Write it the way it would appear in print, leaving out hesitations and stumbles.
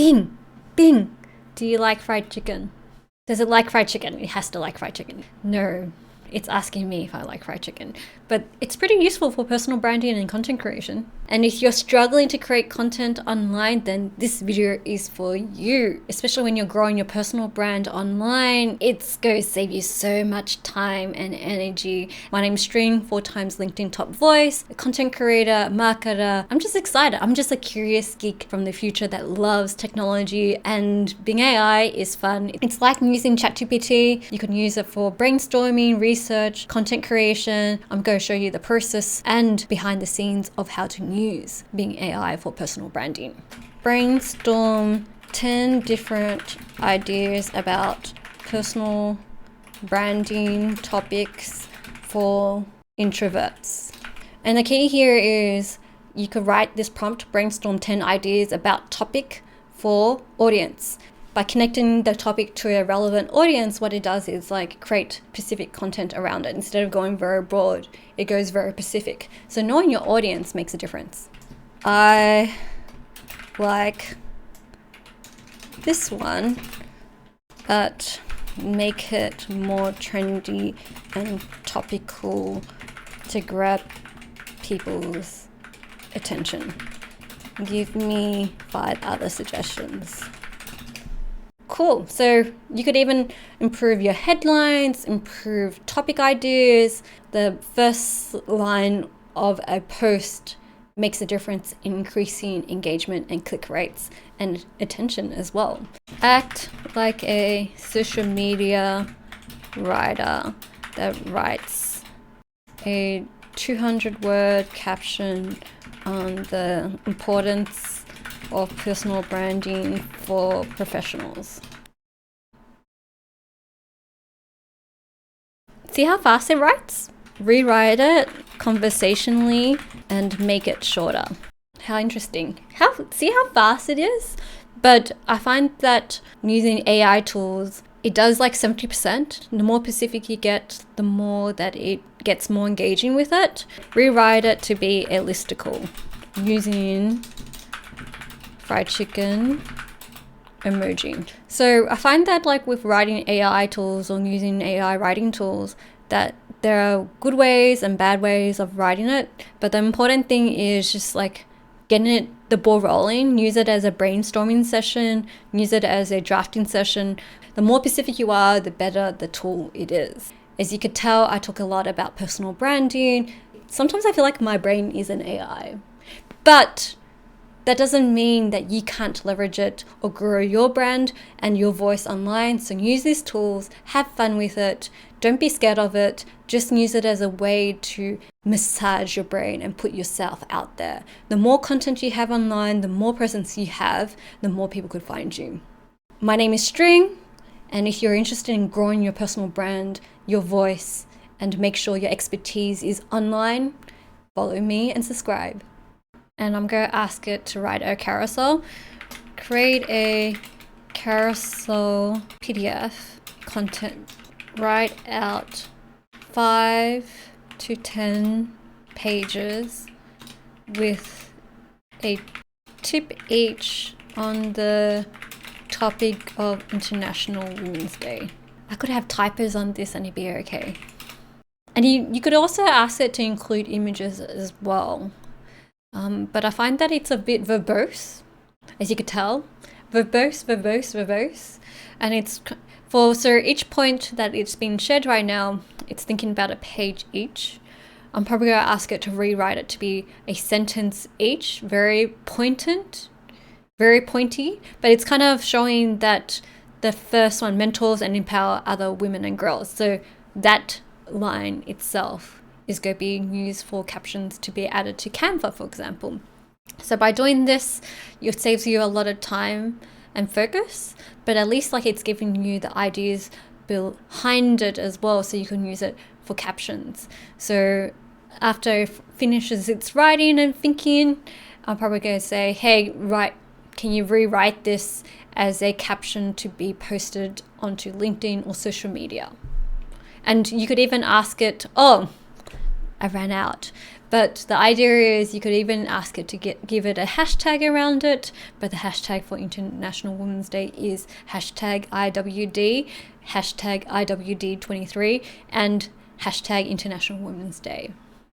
Bing, Bing, do you like fried chicken? Does it like fried chicken? It has to like fried chicken. No, it's asking me if I like fried chicken. But it's pretty useful for personal branding and content creation. And if you're struggling to create content online, then this video is for you, especially when you're growing your personal brand online. It's going to save you so much time and energy. My name's String, 4 times LinkedIn top voice, a content creator, marketer. I'm just excited. I'm just a curious geek from the future that loves technology, and being AI is fun. It's like using ChatGPT. You can use it for brainstorming, research, content creation. I'm going to show you the process and behind the scenes of how to use Bing AI for personal branding. Brainstorm 10 different ideas about personal branding topics for introverts. And the key here is you could write this prompt, brainstorm 10 ideas about topic for audience. By connecting the topic to a relevant audience, what it does is like create specific content around it. Instead of going very broad, it goes very specific. So knowing your audience makes a difference. I like this one, but make it more trendy and topical to grab people's attention. Give me 5 other suggestions. Cool. So you could even improve your headlines, improve topic ideas. The first line of a post makes a difference in increasing engagement and click rates and attention as well. Act like a social media writer that writes a 200-word caption on the importance of personal branding for professionals. See how fast it writes? Rewrite it conversationally and make it shorter. How interesting. See how fast it is? But I find that using AI tools, it does like 70%. The more specific you get, the more that it gets more engaging with it. Rewrite it to be a listicle using fried chicken emoji. So I find that like with writing AI tools or using AI writing tools, that there are good ways and bad ways of writing it, but the important thing is just like getting the ball rolling. Use it as a brainstorming session, use it as a drafting session. The more specific you are, the better the tool it is. As you could tell, I talk a lot about personal branding. Sometimes I feel like my brain is an AI, but that doesn't mean that you can't leverage it or grow your brand and your voice online. So use these tools, have fun with it. Don't be scared of it. Just use it as a way to massage your brain and put yourself out there. The more content you have online, the more presence you have, the more people could find you. My name is String, and if you're interested in growing your personal brand, your voice, and make sure your expertise is online, follow me and subscribe. And I'm going to ask it to write a carousel. Create a carousel PDF content. Write out 5 to 10 pages with a tip each on the topic of International Women's Day. I could have typos on this and it'd be okay. And you could also ask it to include images as well. But I find that it's a bit verbose, as you could tell. Verbose. And it's so each point that it's been shared right now, it's thinking about a page each. I'm probably going to ask it to rewrite it to be a sentence each, very pointy, but it's kind of showing that the first one, mentors and empower other women and girls. So that line itself is going to be used for captions to be added to Canva, for example. So by doing this, it saves you a lot of time and focus, but at least like it's giving you the ideas behind it as well, so you can use it for captions. So after it finishes its writing and thinking, I'm probably going to say, hey, can you rewrite this as a caption to be posted onto LinkedIn or social media? And you could even ask it, I ran out, But the idea is you could even ask it to give it a hashtag around it, but the hashtag for International Women's Day is hashtag IWD, hashtag IWD23, and hashtag International Women's Day.